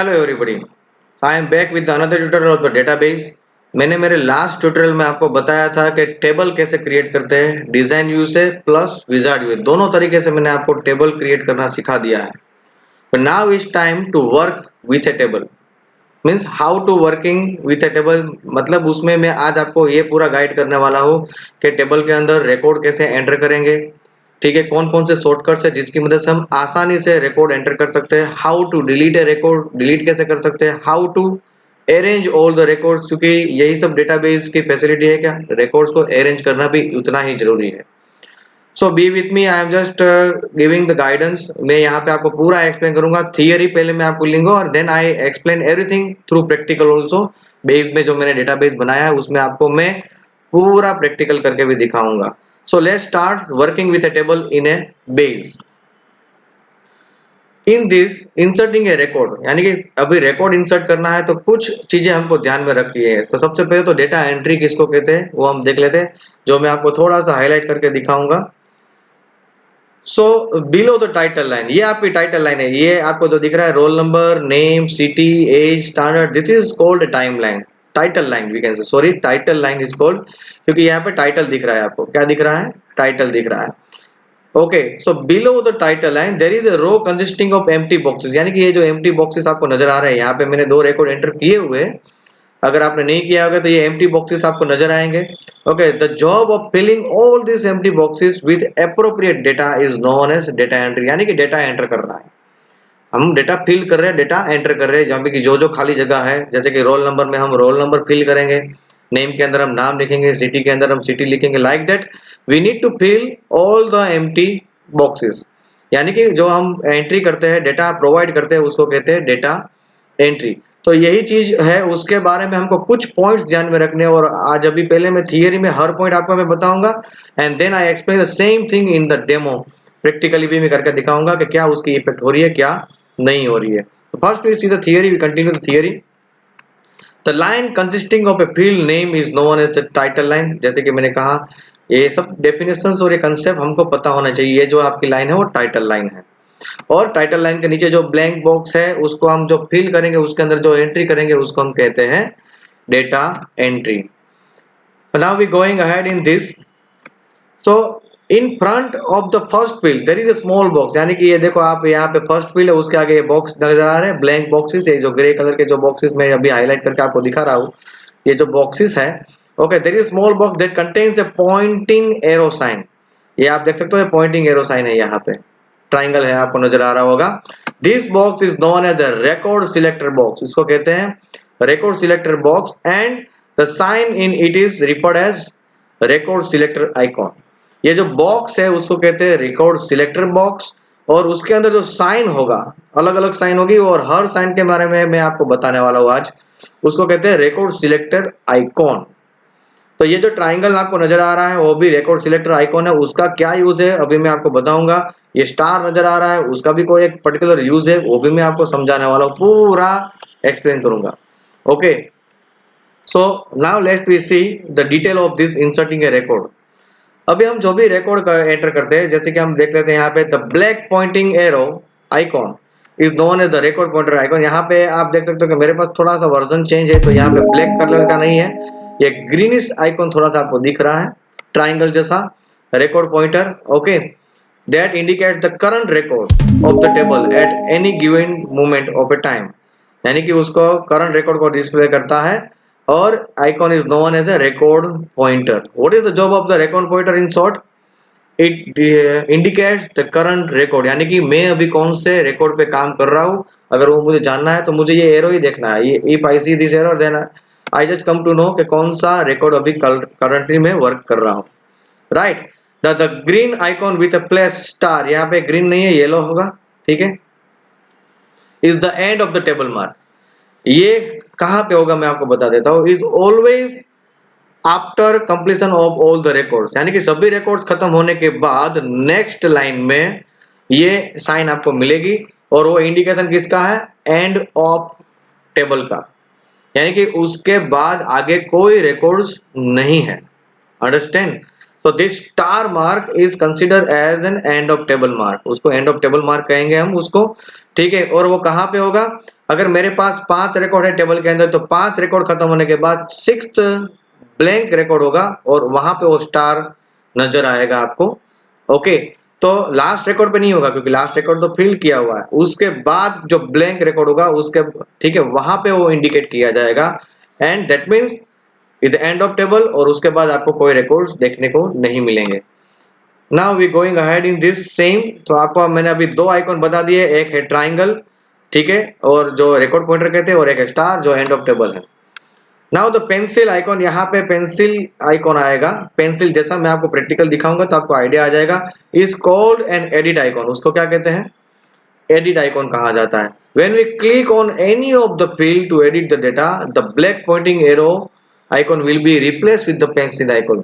Hello everybody, I am back with another tutorial of the database. मैंने मेरे last tutorial में आपको बताया था कि टेबल कैसे क्रिएट करते हैं, डिजाइन व्यू से प्लस विजार्ड व्यू, दोनों तरीके से मैंने आपको टेबल क्रिएट करना सिखा दिया है। But now is time to work with a table, means how to working with a table. मतलब उसमें मैं आज आपको ये पूरा गाइड करने वाला हूँ कि टेबल के अंदर रिकॉर्ड कैसे एंटर करेंगे, ठीक है, कौन कौन से शॉर्टकट्स है जिसकी मदद से हम आसानी से रिकॉर्ड एंटर कर सकते हैं, how to delete a record, delete कैसे कर सकते हैं, how to arrange all the records, क्योंकि यही सब डेटाबेस की फैसिलिटी है, क्या रिकॉर्ड्स को अरेंज करना भी उतना ही जरूरी है। So be with me, I am just giving the guidance. मैं यहाँ पे आपको पूरा एक्सप्लेन करूंगा। थियरी पहले मैं आपको लूंगा और then I explain everything through practical also. Base में जो मैंने डेटाबेस बनाया है उसमें आपको मैं पूरा प्रैक्टिकल करके भी दिखाऊंगा। So let's start working with a table in A base. In this inserting a record, यानी कि अभी रिकॉर्ड इंसर्ट करना है तो कुछ चीजें हमको ध्यान में रखी है। तो सबसे पहले तो डेटा एंट्री किसको कहते हैं वो हम देख लेते हैं, जो मैं आपको थोड़ा सा हाईलाइट करके दिखाऊंगा। सो बिलो द टाइटल लाइन, ये आपकी टाइटल लाइन है, ये आपको जो दिख रहा है roll number, name, city, age, standard, this is called time line, title line we can say, sorry title line is called, क्योंकि यहाँ पे टाइटल दिख रहा है। आपको क्या दिख रहा है? टाइटल दिख रहा है। Okay, so below the title line there is a row consisting of empty boxes, यानी कि ये जो एम्प्टी बॉक्सेस आपको नजर आ रहे हैं, यहाँ पे मैंने दो रिकॉर्ड एंटर किए हुए हैं। अगर आपने नहीं किया होगा तो ये एम्प्टी बॉक्सेस आपको नजर आएंगे। Okay, the job of filling all this empty boxes with appropriate data is known as data entry, यानी कि डेटा एंटर करना है। हम डेटा फिल कर रहे हैं, डेटा एंटर कर रहे हैं, जहाँ पे कि जो जो खाली जगह है, जैसे कि रोल नंबर में हम रोल नंबर फिल करेंगे, नेम के अंदर हम नाम लिखेंगे, सिटी के अंदर हम सिटी लिखेंगे, like that we need to fill all the empty boxes. यानी कि जो हम एंट्री करते हैं, डेटा प्रोवाइड करते हैं, उसको कहते हैं डेटा एंट्री। तो यही चीज है, उसके बारे में हमको कुछ पॉइंट्स ध्यान में रखने, और आज अभी पहले मैं थियरी में हर पॉइंट आपको मैं बताऊंगा, and then I explain the same thing in the demo. Practically भी मैं करके दिखाऊंगा कि क्या उसकी इफेक्ट हो रही है, क्या नहीं हो रही है। तो first we see the theory, we continue the theory. The line consisting of a field name is known as the title line. जैसे कि मैंने कहा, ये सब डेफिनेशंस और ये कंसेप्ट हमको पता होना चाहिए। ये जो आपकी लाइन है वो टाइटल लाइन है, और टाइटल लाइन के नीचे जो ब्लैंक बॉक्स है उसको हम जो फिल करेंगे, उसके अंदर जो एंट्री करेंगे उसको हम कहते हैं data entry. Now we going ahead in this. So in front of the first field there is a small box, यानी कि ये देखो आप, यहाँ पे फर्स्ट फील्ड है, उसके आगे ये बॉक्स नजर आ रहे हैं, ब्लैंक बॉक्सेस, ये जो ग्रे कलर के जो बॉक्सेस मैं अभी हाईलाइट करके आपको दिखा रहा हूँ, ये जो बॉक्सेस है। Okay, there is small box that contains a pointing arrow sign. ये आप देख सकते हो, पॉइंटिंग एरो साइन है, यहाँ पे ट्राइंगल है, आपको नजर आ रहा होगा। This box is known as the record selector box, इसको कहते हैं record selector box, and the sign in it is referred as record selector icon. ये जो बॉक्स है उसको कहते हैं रिकॉर्ड सिलेक्टर बॉक्स, और उसके अंदर जो साइन होगा, अलग अलग साइन होगी, और हर साइन के बारे में मैं आपको बताने वाला हूँ आज, उसको कहते हैं रिकॉर्ड सिलेक्टर आइकॉन। तो ये जो ट्राइंगल आपको नजर आ रहा है वो भी रिकॉर्ड सिलेक्टर आइकॉन है, उसका क्या यूज है अभी मैं आपको बताऊंगा। ये स्टार नजर आ रहा है, उसका भी कोई एक पर्टिकुलर यूज है, वो भी मैं आपको समझाने वाला हूँ, पूरा एक्सप्लेन करूंगा। Okay, so now let's we see the detail of this inserting a record. अभी हम जो भी रिकॉर्ड एंटर करते हैं, जैसे कि हम देख लेते हैं यहाँ पे, the black pointing arrow icon is known as the record pointer icon. यहाँ पे आप देख सकते हो कि मेरे पास थोड़ा सा वर्जन चेंज है, तो यहाँ पे ब्लैक कलर का नहीं है, ये ग्रीनिश आइकॉन थोड़ा सा आपको दिख रहा है, ट्राइंगल जैसा record pointer. Okay, that indicate the current record of the table at any given moment of A time, यानी कि उसको करंट रिकॉर्ड को डिस्प्ले करता है, और icon is known as a record pointer. What is the job of the record pointer in short? It indicates the current record, यानी कि मैं अभी कौन से रिकॉर्ड पे काम कर रहा हूँ। अगर वो मुझे जानना है तो मुझे ये एरो ही देखना है, ये if I see this error then I just come to know कि कौन सा रिकॉर्ड अभी करंटली में वर्क कर रहा हूँ, right. The green icon with a plus star, यहाँ पे ग्रीन नहीं है, येलो होगा, ठीक है, is the end of the table mark. ये कहां पे होगा मैं आपको बता देता हूं, is always after completion of all the records, यानी कि सभी रिकॉर्ड्स खत्म होने के बाद नेक्स्ट लाइन में ये साइन आपको मिलेगी, और वो इंडिकेशन किसका है? एंड ऑफ टेबल का, यानी कि उसके बाद आगे कोई रिकॉर्ड्स नहीं है। Understand? So this star mark is consider as an end of table mark, उसको एंड ऑफ टेबल मार्क कहेंगे हम उसको, ठीक है। और वो कहाँ पे होगा, अगर मेरे पास 5 रिकॉर्ड है टेबल के अंदर, तो 5 रिकॉर्ड खत्म होने के बाद 6th ब्लैंक रिकॉर्ड होगा और वहां पे वो स्टार नजर आएगा आपको। ओके, तो लास्ट रिकॉर्ड पे नहीं होगा क्योंकि लास्ट रिकॉर्ड तो फिल किया हुआ है, उसके बाद जो ब्लैंक रिकॉर्ड होगा उसके, ठीक है, वहां पे वो इंडिकेट किया जाएगा and that means is and of table, और उसके बाद आपको कोई रिकॉर्ड्स देखने को नहीं मिलेंगे। Now we going ahead in this same, तो आपको मैंने अभी 2 आइकॉन बता दिए, एक है ट्राइंगल, ठीक है, और जो रिकॉर्ड पॉइंटर कहते हैं, और एक है स्टार जो एंड ऑफ टेबल है। नाउ द पेंसिल आइकॉन, यहाँ पे पेंसिल आइकॉन आएगा, पेंसिल जैसा मैं आपको प्रैक्टिकल दिखाऊंगा तो आपको आइडिया आ जाएगा। Is called an edit icon, उसको क्या कहते हैं, एडिट आइकॉन कहा जाता है। When we click on any of the field to edit the data, the black pointing arrow icon will be replace with the pencil icon.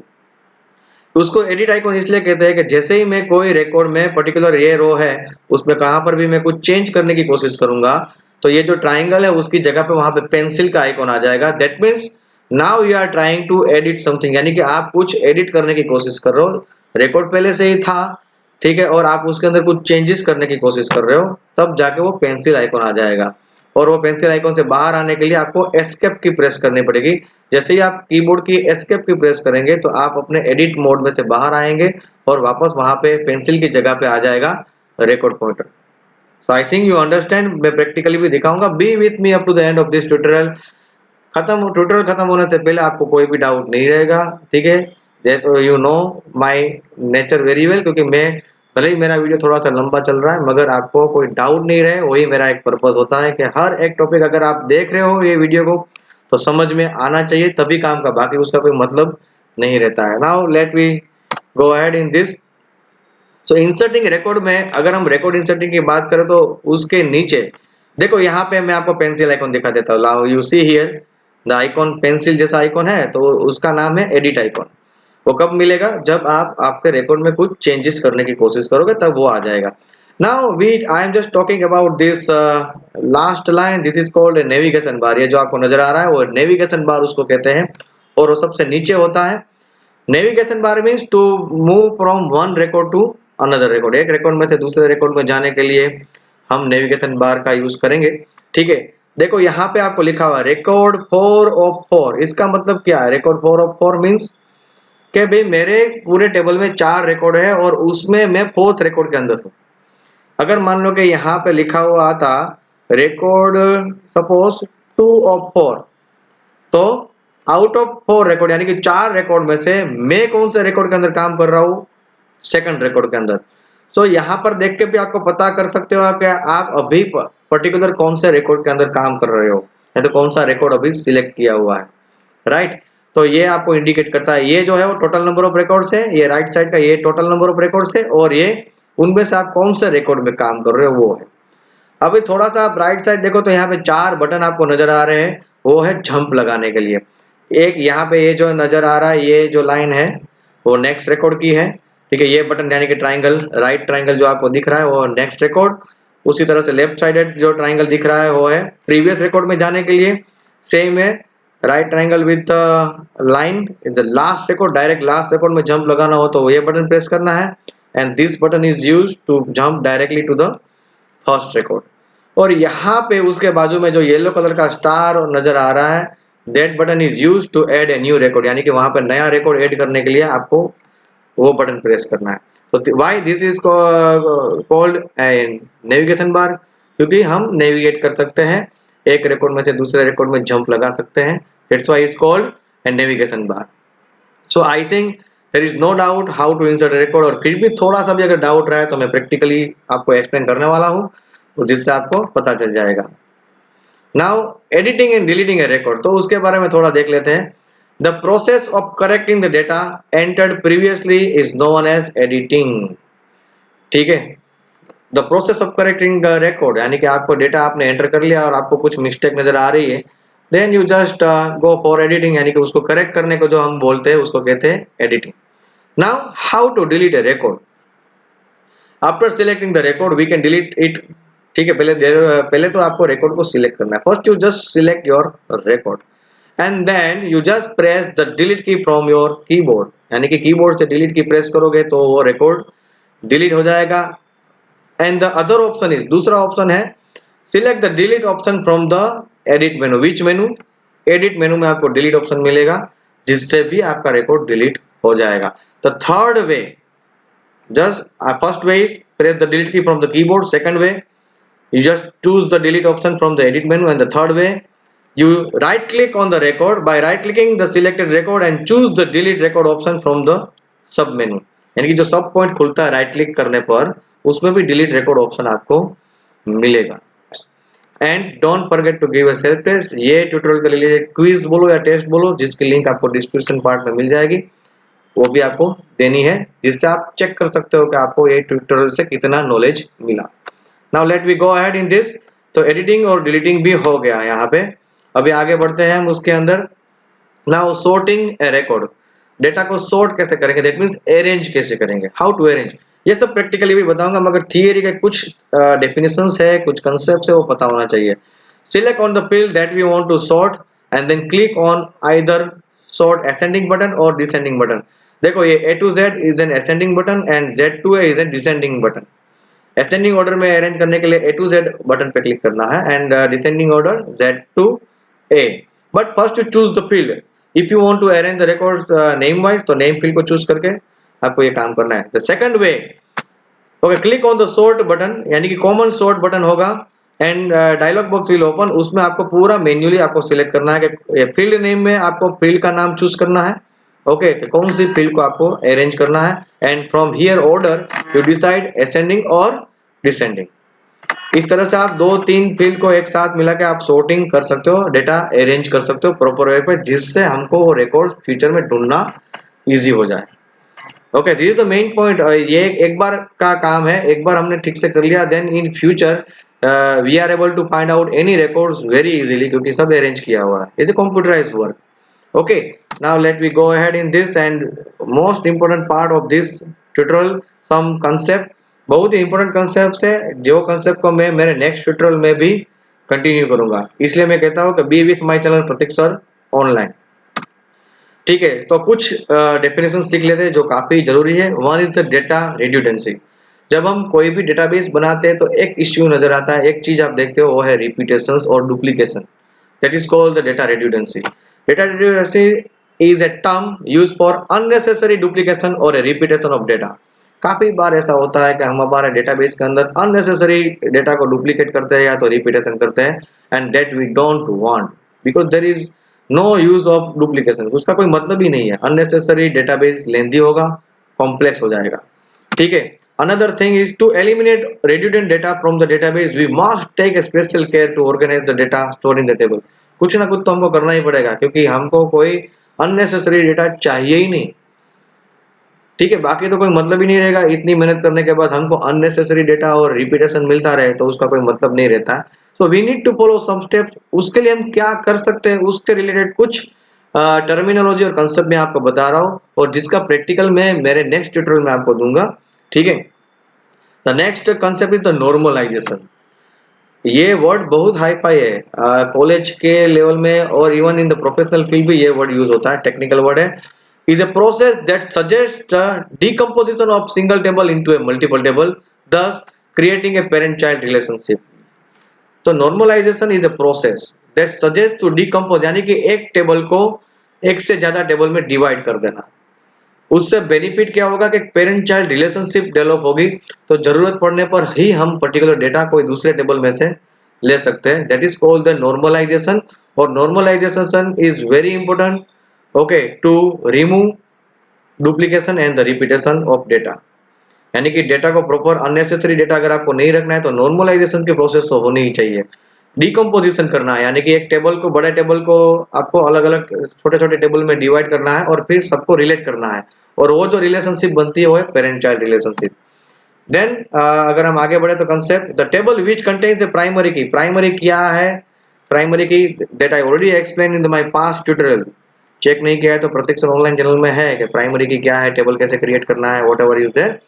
उसको edit icon इसलिए कहते हैं कि जैसे ही मैं कोई रिकॉर्ड में पर्टिकुलर ये रो है उसमें कहां पर भी मैं कुछ चेंज करने की कोशिश करूंगा, तो ये जो ट्राइंगल है उसकी जगह पे वहां पे पेंसिल का आइकॉन आ जाएगा। That means now you are trying to edit something, यानी कि आप कुछ एडिट करने की कोशिश कर रहे हो, रिकॉर्ड पहले से ही था, ठीक है, और आप उसके अंदर कुछ चेंजेस करने की कोशिश कर रहे हो, तब जाके वो पेंसिल आइकॉन आ जाएगा। और वो पेंसिल आइकॉन से बाहर आने के लिए आपको एस्केप की प्रेस करनी पड़ेगी। जैसे ही आप कीबोर्ड की एस्केप की प्रेस करेंगे तो आप अपने एडिट मोड में से बाहर आएंगे और वापस वहां पे पेंसिल की जगह पे आ जाएगा record pointer. So I think you understand, मैं प्रैक्टिकली भी दिखाऊंगा। Be with me up to the end of this tutorial. Tutorial खत्म होने से पहले आपको कोई भी डाउट नहीं रहेगा, ठीक है। You know my nature very well, क्योंकि मैं, भले ही मेरा वीडियो थोड़ा सा लंबा चल रहा है मगर आपको कोई डाउट नहीं रहे, वही मेरा एक पर्पस होता है कि हर एक टॉपिक अगर आप देख रहे हो ये वीडियो को तो समझ में आना चाहिए, तभी काम का, बाकी उसका कोई मतलब नहीं रहता है। Now let we go ahead in this. So inserting record में, अगर हम रिकॉर्ड इंसर्टिंग की बात करें तो उसके नीचे देखो, यहाँ पे मैं आपको पेंसिल आइकॉन दिखा देता हूँ। Now you see here the icon, pencil जैसा आइकॉन है, तो उसका नाम है एडिट आइकॉन। वो कब मिलेगा, जब आप आपके रिकॉर्ड में कुछ चेंजेस करने की कोशिश करोगे तब वो आ जाएगा। Now we I am just talking about this last line, this is called navigation bar. ये जो आपको नजर आ रहा है वो नेविगेशन बार उसको कहते हैं, और वो सबसे नीचे होता है। Navigation bar means to move from one record to another record, एक रिकॉर्ड में से दूसरे रिकॉर्ड में जाने के लिए हम नेविगेशन बार का यूज करेंगे, ठीक है। देखो यहाँ पे आपको लिखा हुआ रिकॉर्ड 4 ऑफ 4, इसका मतलब क्या है, रिकॉर्ड 4 ऑफ 4 मीन्स कि भाई मेरे पूरे टेबल में 4 रिकॉर्ड है और उसमें मैं 4th रिकॉर्ड के अंदर हूँ। अगर मान लो कि यहाँ पे लिखा हुआ था रिकॉर्ड सपोज 2 ऑफ 4, तो आउट ऑफ 4 रिकॉर्ड यानी कि 4 रिकॉर्ड में से मैं कौन से रिकॉर्ड के अंदर काम कर रहा हूँ, सेकंड रिकॉर्ड के अंदर। सो यहाँ पर देख के भी आपको पता कर सकते हो कि आप अभी पर्टिकुलर कौन से रिकॉर्ड के अंदर काम कर रहे हो, या तो कौन सा रिकॉर्ड अभी सिलेक्ट किया हुआ है, राइट। तो ये आपको इंडिकेट करता है, ये जो है वो टोटल नंबर ऑफ रिकॉर्ड्स है, ये राइट साइड का ये टोटल नंबर ऑफ रिकॉर्ड्स है, और ये उनमें से आप कौन से रिकॉर्ड में काम कर रहे हो वो है। अभी थोड़ा सा आप राइट साइड देखो तो यहाँ पे 4 बटन आपको नजर आ रहे हैं, वो है जंप लगाने के लिए। एक यहाँ पे ये जो नजर आ रहा है, ये जो लाइन है वो नेक्स्ट रिकॉर्ड की है, ठीक है। ये बटन यानी कि ट्राइंगल, राइट ट्राइंगल जो आपको दिख रहा है वो नेक्स्ट रिकॉर्ड। उसी तरह से लेफ्ट साइडेड जो ट्राइंगल दिख रहा है वो है प्रीवियस रिकॉर्ड में जाने के लिए। सेम है, right triangle with line the last record, direct last record में जंप लगाना हो तो ये बटन प्रेस करना है, and this button is used to jump directly to the first record. और यहाँ पे उसके बाजू में जो येलो कलर का स्टार नजर आ रहा है, that button is used to add a new record, यानी कि वहां पे नया रिकॉर्ड ऐड करने के लिए आपको वो बटन प्रेस करना है। तो why this is called navigation बार, क्योंकि हम नेविगेट कर सकते हैं, एक रिकॉर्ड में से दूसरे रिकॉर्ड में जंप लगा सकते हैं, that's why is called a navigation bar. So I think there is no doubt how to insert record, और फिर भी थोड़ा सा भी अगर डाउट रहा है तो मैं प्रैक्टिकली आपको एक्सप्लेन करने वाला हूँ, तो जिससे आपको पता चल जाएगा। Now editing and deleting a record, तो उसके बारे में थोड़ा देख लेते हैं। The process of correcting the data entered previously is known as editing, ठीक है। The process of correcting the record यानी कि आपको डेटा आपने एंटर कर लिया और आपको कुछ मिस्टेक नजर आ रही है, then you just go for editing, यानी कि उसको करेक्ट करने को जो हम बोलते हैं उसको कहते हैं editing. Now how to delete a record, after selecting the record we can delete it, ठीक है। पहले तो आपको रिकॉर्ड को सिलेक्ट करना है। First you just select your record, and then you just press the delete key from your keyboard, यानी कि कीबोर्ड से डिलीट की प्रेस करोगे तो वो रिकॉर्ड डिलीट हो जाएगा। And the other option is, दूसरा ऑप्शन है select the delete option from the edit menu. Which menu? Edit मेनू में आपको डिलीट ऑप्शन मिलेगा, जिससे भी आपका रिकॉर्ड डिलीट हो जाएगा। The third way, just first way is press the delete key from the keyboard. Second way, you just choose the delete option from the edit menu. And the third way, you right click on the record. By right clicking the selected record and choose the delete record option from the sub menu, यानी कि जो सब point खुलता है right click करने पर उसमें भी डिलीट रिकॉर्ड ऑप्शन आपको मिलेगा। And don't forget to give a self test. ये ट्यूटोरियल के रिलेटेड क्विज बोलो या टेस्ट बोलो, जिसकी लिंक आपको डिस्क्रिप्शन पार्ट में मिल जाएगी, वो भी आपको देनी है, जिससे आप चेक कर सकते हो कि आपको ये ट्यूटोरियल से कितना नॉलेज मिला। Now let we go ahead in this. तो एडिटिंग और डिलीटिंग भी हो गया यहाँ पे। अभी आगे बढ़ते हैं हम उसके अंदर। नाउ सॉर्टिंग ए रिकॉर्ड, डेटा को सॉर्ट कैसे करेंगे, दैट मींस अरेंज कैसे करेंगे, हाउ टू अरेंज, ये सब प्रैक्टिकली भी बताऊंगा, मगर थियरी के कुछ डेफिनेशंस है, कुछ कंसेप्ट्स है, वो पता होना चाहिए। Select on the field that we want to sort and then click on either sort ascending button और डिसेंडिंग बटन। देखो ये A to Z is an ascending button and Z to A is an descending button. Ascending order में arrange करने के लिए A to Z button पे click करना है and descending order Z to A। But first to choose the field, if you want to arrange the records name wise, तो name field को choose करके आपको ये काम करना है। The second way, okay, click on the sort button, यानी कि कॉमन सॉर्ट बटन होगा and dialog box will open. उसमें आपको पूरा मैन्युअली आपको सिलेक्ट करना है कि फील्ड नेम में आपको फील्ड का नाम चूज करना है, ओके, कौन सी फील्ड को आपको अरेंज करना है। And from here order you decide ascending और डिसेंडिंग। इस तरह से आप दो तीन फील्ड को एक साथ मिला के आप सॉर्टिंग कर सकते हो, डेटा अरेंज कर सकते हो प्रॉपर वे पे, जिससे हमको वो रिकॉर्ड फ्यूचर में ढूंढना इजी हो जाए। Okay, this is the main point. ये एक बार का काम है, एक बार हमने ठीक से कर लिया, then in future we are able to find out any records very easily, क्योंकि सब अरेंज किया हुआ है। Is a computerised work. Okay, now let me go ahead in this and most important part of this tutorial, some concept, बहुत ही important concepts है, जो concept को मैं मेरे next tutorial में भी continue करूंगा। इसलिए मैं कहता हूँ कि be with my channel Prateek sir online। ठीक है, तो कुछ डेफिनेशन सीख लेते हैं जो काफी जरूरी है। One is the data redundancy. जब हम कोई भी डेटाबेस बनाते हैं तो एक इश्यू नजर आता है, एक चीज आप देखते हो, वो है रिपीटेशंस और duplication. That is called the data redundancy. Data redundancy is a term use for unnecessary duplication और रिपीटेशन ऑफ डेटा। काफी बार ऐसा होता है कि हम हमारे डेटाबेस के अंदर अननेसेसरी डेटा को डुप्लीकेट करते हैं या तो रिपीटेशन करते हैं, and that we don't want, because there is no use of duplication. उसका कोई मतलब ही नहीं है। अननेसेसरी डेटाबेस लेंदी होगा, कॉम्प्लेक्स हो जाएगा। ठीक है, another thing is to eliminate redundant data from the database we must take a special care to organize the data stored in the table। कुछ ना कुछ तो हमको करना ही पड़ेगा, क्योंकि हमको कोई अननेसेसरी डेटा चाहिए ही नहीं। ठीक है, बाकी तो कोई मतलब ही नहीं रहेगा। इतनी मेहनत करने के बाद हमको अननेसेसरी डेटा और रिपीटेशन मिलता रहे तो उसका कोई मतलब नहीं रहता। So we need to follow some steps. उसके लिए हम क्या कर सकते हैं, उससे रिलेटेड कुछ टर्मिनोलॉजी और कंसेप्ट मैं आपको बता रहा हूँ, और जिसका प्रैक्टिकल मैं मेरे नेक्स्ट ट्यूटोरियल में आपको दूंगा। ठीक है, the next concept is the normalisation. ये वर्ड बहुत हाई फाई है, कॉलेज के लेवल में और even in the professional field भी ये वर्ड यूज होता है, टेक्निकल वर्ड है। is a process that suggests decomposition of single table into a multiple table, thus creating a parent-child relationship। तो normalization is a process that suggests to decompose, यानी कि एक table को एक से ज्यादा टेबल में डिवाइड कर देना। उससे बेनिफिट क्या होगा कि पेरेंट चाइल्ड रिलेशनशिप डेवलप होगी, तो जरूरत पड़ने पर ही हम पर्टिकुलर डेटा कोई दूसरे टेबल में से ले सकते हैं। That is called the normalization. और normalization is very important, okay, to remove duplication and the repetition of data. यानी कि डेटा को प्रॉपर, अननेसेसरी डेटा अगर आपको नहीं रखना है तो नॉर्मलाइजेशन की प्रोसेस तो होनी ही चाहिए। डिकम्पोजिशन करना है, यानी कि एक टेबल को, बड़े टेबल को आपको अलग अलग छोटे छोटे टेबल में डिवाइड करना है और फिर सबको रिलेट करना है, और वो जो रिलेशनशिप बनती है वो है पेरेंट चाइल्ड रिलेशनशिप। देन अगर हम आगे बढ़े तो concept, the table which contains a primary key. Primary क्या है? Primary key that I already explain in my past tutorial. Check नहीं किया है तो प्रतीक सर ऑनलाइन चैनल में है कि प्राइमरी की क्या है, टेबल कैसे क्रिएट करना है, वॉट एवर इज देयर।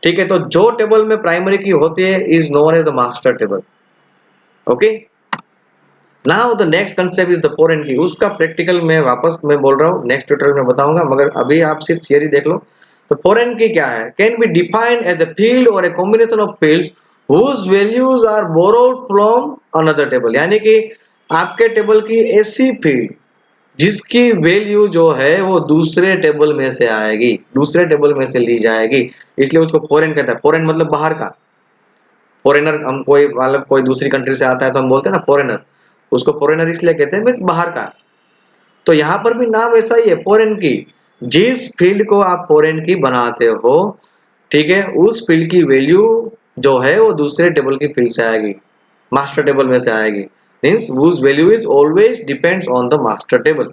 ठीक है, तो जो टेबल में प्राइमरी की होती है is known as the master table. Okay, now the next concept is the foreign key. उसका प्रैक्टिकल मैं वापस मैं बोल रहा हूँ नेक्स्ट ट्यूटोरियल में बताऊंगा, मगर अभी आप सिर्फ थियरी देख लो। तो फोरेन की क्या है? Can be defined as a field और a combination of fields whose values are borrowed from another table, यानी कि आपके टेबल की ऐसी फील्ड जिसकी वैल्यू जो है वो दूसरे टेबल में से आएगी, दूसरे टेबल में से ली जाएगी, इसलिए उसको फॉरेन कहता है। फॉरेन मतलब बाहर का। फॉरेनर, हम कोई मतलब कोई दूसरी कंट्री से आता है तो हम बोलते हैं ना फॉरेनर, उसको फॉरेनर इसलिए कहते हैं भाई बाहर का। तो यहाँ पर भी नाम ऐसा ही है फॉरेन की। जिस फील्ड को आप फॉरेन की बनाते हो, ठीक है, उस फील्ड की वैल्यू जो है वो दूसरे टेबल की फील्ड से आएगी, मास्टर टेबल में से आएगी। Means whose value is always depends on the master table।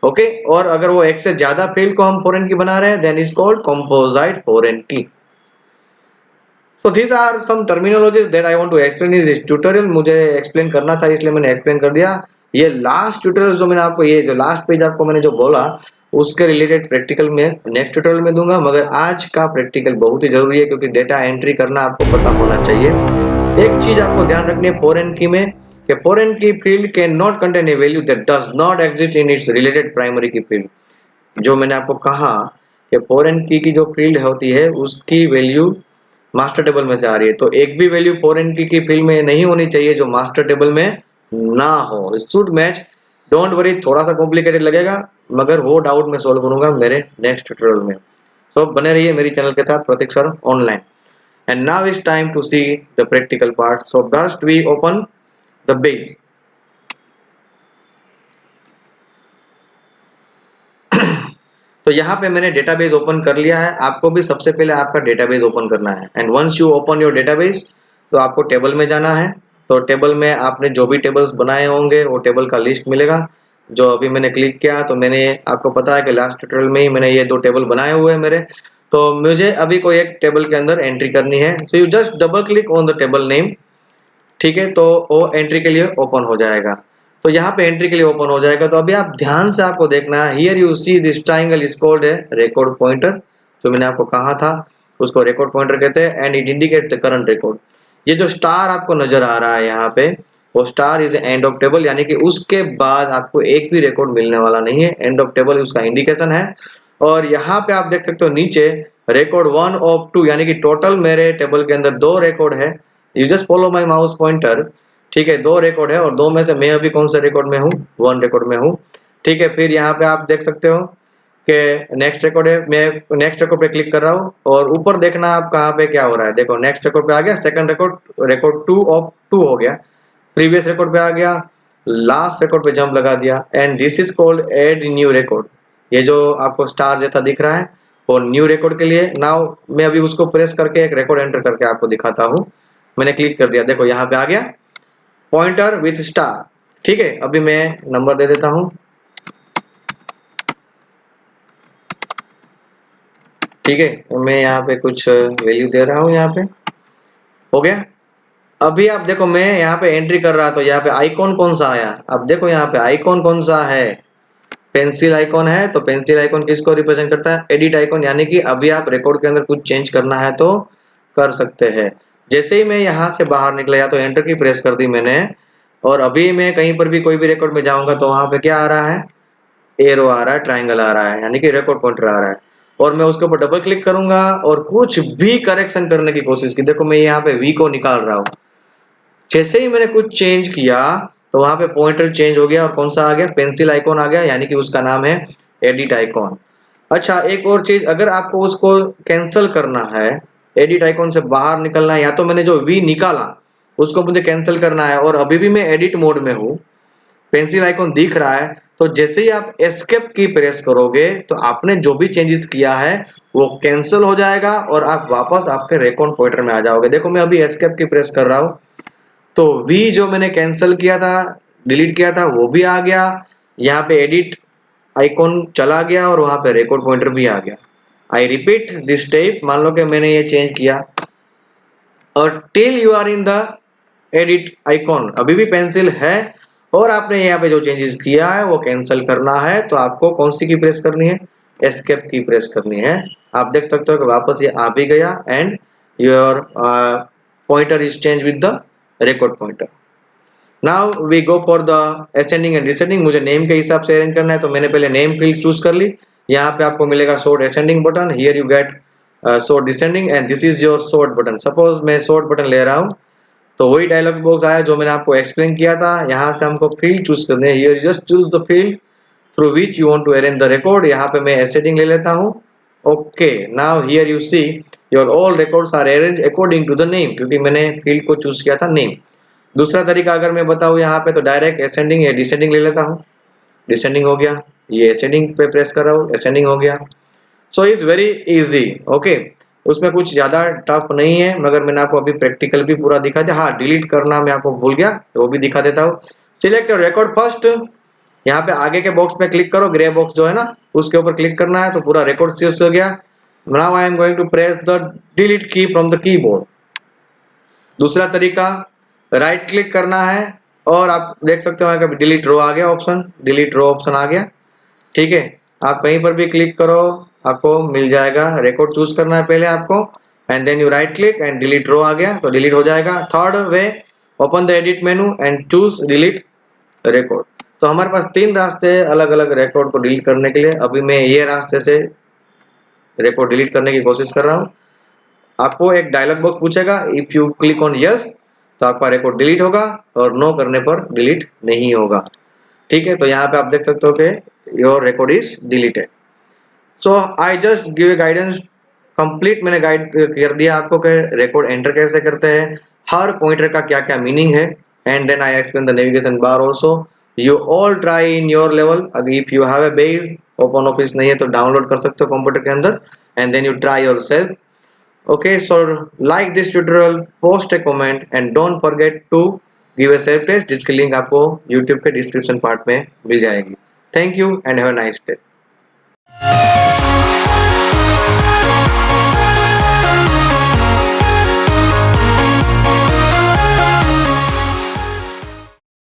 Okay, और अगर वो एक से ज्यादा फील्ड को हम फॉरेन की बना रहे हैं then is called composite foreign key. So these are some terminologies that I want to explain in this tutorial। मुझे एक्सप्लेन करना था इसलिए मैंने एक्सप्लेन कर दिया। ये लास्ट ट्यूटोरियल जो मैंने आपको, ये जो लास्ट पेज आपको मैंने जो बोला उसके रिलेटेड प्रैक्टिकल में नेक्स्ट ट्यूटोरियल में दूंगा, मगर आज का प्रैक्टिकल बहुत ही जरूरी है क्योंकि डेटा एंट्री करना आपको पता होना चाहिए। एक चीज आपको ध्यान रखनी है फॉरेन की में, कि फॉरेन की field can not contain a value that does not exist in its related primary की फील्ड। जो मैंने आपको कहा कि फॉरेन की जो फील्ड होती है उसकी वैल्यू मास्टर टेबल में से आ रही है, तो एक भी वैल्यू फॉरेन की फील्ड में नहीं होनी चाहिए जो मास्टर टेबल में ना हो। Should match. डोंट वरी, थोड़ा सा कॉम्प्लिकेटेड लगेगा मगर वो डाउट मैं सॉल्व करूंगा मेरे नेक्स्ट ट्यूटोरियल में। सो बने रहिए मेरी चैनल के साथ, Prateek sir online. And now is time to see the practical part. So first we open the base. तो यहाँ पे मैंने डेटाबेस ओपन कर लिया है। आपको भी सबसे पहले आपका डेटाबेस ओपन करना है। And once you open your database तो आपको टेबल में जाना है। तो टेबल में आपने जो भी टेबल्स बनाए होंगे वो टेबल का लिस्ट मिलेगा। जो अभी मैंने क्लिक किया तो मैंने, आपको पता है कि लास्ट ट्यूटोरियल में ही मैंने ये 2 टेबल बनाए हुए हैं मेरे। तो मुझे अभी कोई एक टेबल के अंदर एंट्री करनी है। So you just double click on the table name, ठीक है, तो वो एंट्री के लिए ओपन हो जाएगा। तो यहाँ पे एंट्री के लिए ओपन हो जाएगा। तो अभी आप ध्यान से आपको देखना है, here you see this triangle is called है रिकॉर्ड पॉइंटर। जो मैंने आपको कहा था उसको रिकॉर्ड पॉइंटर कहते हैं and it indicate the current record. ये जो स्टार आपको नजर आ रहा है यहाँ पे, वो star is and of table, यानी कि उसके बाद आपको एक भी रिकॉर्ड मिलने वाला नहीं है। एंड ऑफ टेबल उसका इंडिकेशन है। और यहाँ पे आप देख सकते हो नीचे रिकॉर्ड 1 ऑफ 2, यानी कि टोटल मेरे टेबल के अंदर 2 रिकॉर्ड है। You just follow my mouse pointer, ठीक है, 2 रिकॉर्ड है और 2 में से मैं अभी कौन सा रिकॉर्ड में हूँ? 1 रिकॉर्ड में हूँ, ठीक है। फिर यहाँ पे आप देख सकते हो कि नेक्स्ट रिकॉर्ड है, मैं नेक्स्ट रिकॉर्ड पे क्लिक कर रहा हूँ और ऊपर देखना आप कहाँ पे क्या हो रहा है। देखो नेक्स्ट रिकॉर्ड पे आ गया, सेकंड रिकॉर्ड, रिकॉर्ड 2 ऑफ 2 हो गया, प्रीवियस रिकॉर्ड पे आ गया, लास्ट रिकॉर्ड पे जंप लगा दिया। And this is called add new record. ये जो आपको स्टार जैसा दिख रहा है वो न्यू रिकॉर्ड के लिए। नाउ मैं अभी उसको प्रेस करके एक रिकॉर्ड एंटर करके आपको दिखाता हूँ। मैंने क्लिक कर दिया, देखो यहाँ पे आ गया पॉइंटर विथ स्टार, ठीक है। अभी मैं नंबर दे देता हूँ, ठीक है, मैं यहाँ पे कुछ वैल्यू दे रहा हूँ, यहाँ पे हो गया। अभी आप देखो मैं यहाँ पे एंट्री कर रहा तो यहाँ पे आइकॉन कौन सा आया? अब देखो यहाँ पे आइकॉन कौन सा है? पेंसिल आइकॉन है। तो पेंसिल आइकॉन किसको रिप्रेजेंट करता है? एडिट आइकॉन, यानी कि अभी आप रिकॉर्ड के अंदर कुछ चेंज करना है तो कर सकते हैं। जैसे ही मैं यहाँ से बाहर निकला या तो एंटर की प्रेस कर दी मैंने, और अभी मैं कहीं पर भी कोई भी रिकॉर्ड में जाऊंगा तो वहां पे क्या आ रहा है? एरो आ रहा है, ट्राइंगल आ रहा है, यानी कि रिकॉर्ड पॉइंटर आ रहा है। और मैं उसके ऊपर डबल क्लिक करूंगा और कुछ भी करेक्शन करने की कोशिश की, देखो मैं यहाँ पे वी को निकाल रहा हूँ। जैसे ही मैंने कुछ चेंज किया तो वहां पे पॉइंटर चेंज हो गया और कौन सा आ गया? पेंसिल आइकॉन आ गया, यानी कि उसका नाम है एडिट आइकॉन। अच्छा, एक और चीज, अगर आपको उसको कैंसिल करना है, एडिट आइकॉन से बाहर निकलना है, या तो मैंने जो वी निकाला उसको मुझे कैंसिल करना है और अभी भी मैं एडिट मोड में हूँ, पेंसिल आइकॉन दिख रहा है, तो जैसे ही आप एस्केप की प्रेस करोगे तो आपने जो भी चेंजेस किया है वो कैंसिल हो जाएगा और आप वापस आपके रिकॉर्ड पॉइंटर में आ जाओगे। देखो मैं अभी एस्केप की प्रेस कर रहा हूँ तो वी जो मैंने कैंसिल किया था, डिलीट किया था, वो भी आ गया। यहाँ पे एडिट आइकॉन चला गया और वहां पे रिकॉर्ड पॉइंटर भी आ गया। आई रिपीट दिस स्टेप, मान लो कि मैंने ये चेंज किया और till you are in the edit icon अभी भी पेंसिल है और आपने यहाँ पे जो चेंजेस किया है वो कैंसिल करना है तो आपको कौन सी की प्रेस करनी है? एस्केप की प्रेस करनी है। आप देख सकते हो कि वापस ये आ भी गया and your pointer is change with the record pointer. Now we go for the ascending and descending. मुझे नेम के हिसाब से अरेंज करना है, तो मैंने पहले नेम फील्ड चूज कर ली। यहाँ पे आपको मिलेगा sort ascending button, here you get sort descending and this is your sort button. Suppose मैं सॉर्ट बटन ले रहा हूँ, तो वही डायलॉग बॉक्स आया जो मैंने आपको एक्सप्लेन किया था। यहाँ से हमको फील्ड चूज करने हैं, here just choose the field through which you want to arrange the record. यहाँ पे मैं असेंडिंग ले लेता हूँ। Okay, now here you see your all records are arrange according to the name, क्योंकि मैंने फील्ड को चूज किया था नेम। दूसरा तरीका अगर मैं बताऊँ यहाँ पे, तो डायरेक्ट असेंडिंग या डिसेंडिंग ले लेता हूँ। डिसेंडिंग हो गया, ये असेंडिंग पे प्रेस कर रहा हूँ, असेंडिंग हो गया। So is very easy. Okay, उसमें कुछ ज्यादा टफ नहीं है, मगर मैंने आपको अभी प्रैक्टिकल भी पूरा दिखा दिया। हाँ, डिलीट करना मैं आपको भूल गया, तो वो भी दिखा देता हूँ। सिलेक्ट योर रिकॉर्ड फर्स्ट, यहाँ पे आगे के बॉक्स पे क्लिक करो, ग्रे बॉक्स जो है ना उसके ऊपर क्लिक करना है, तो पूरा रिकॉर्ड चूज हो गया। Now I am going to press the delete key from the keyboard. दूसरा तरीका, राइट क्लिक करना है और आप देख सकते हो कि डिलीट रो आ गया ऑप्शन, डिलीट रो ऑप्शन आ गया। ठीक है, आप कहीं पर भी क्लिक करो आपको मिल जाएगा। रिकॉर्ड चूज करना है पहले आपको, and then you right click and delete row आ गया, तो डिलीट हो जाएगा। Third way, open the edit menu and choose delete record. तो हमारे पास तीन रास्ते हैं अलग अलग रिकॉर्ड को डिलीट करने के लिए। अभी मैं ये रास्ते से रिकॉर्ड डिलीट करने की कोशिश कर रहा हूँ। आपको एक डायलॉग बॉक्स पूछेगा, if you click on yes तो आपका रिकॉर्ड डिलीट होगा, और नो करने पर डिलीट नहीं होगा। ठीक है, तो यहाँ पे आप देख सकते हो कि your record is deleted. So I just give a guidance complete, मैंने गाइड कर दिया आपको कि रिकॉर्ड एंटर कैसे करते हैं, हर पॉइंटर का क्या क्या मीनिंग है, and then I explain the navigation bar also. You all try in your level. अगर if you have a base, OpenOffice नहीं है तो डाउनलोड कर सकते हो कंप्यूटर के अंदर, and then you try yourself. Okay, so like this tutorial, post a comment and don't forget to give a self test, जिसकी link आपको YouTube के डिस्क्रिप्शन पार्ट में मिल जाएगी। Thank you and have a nice day.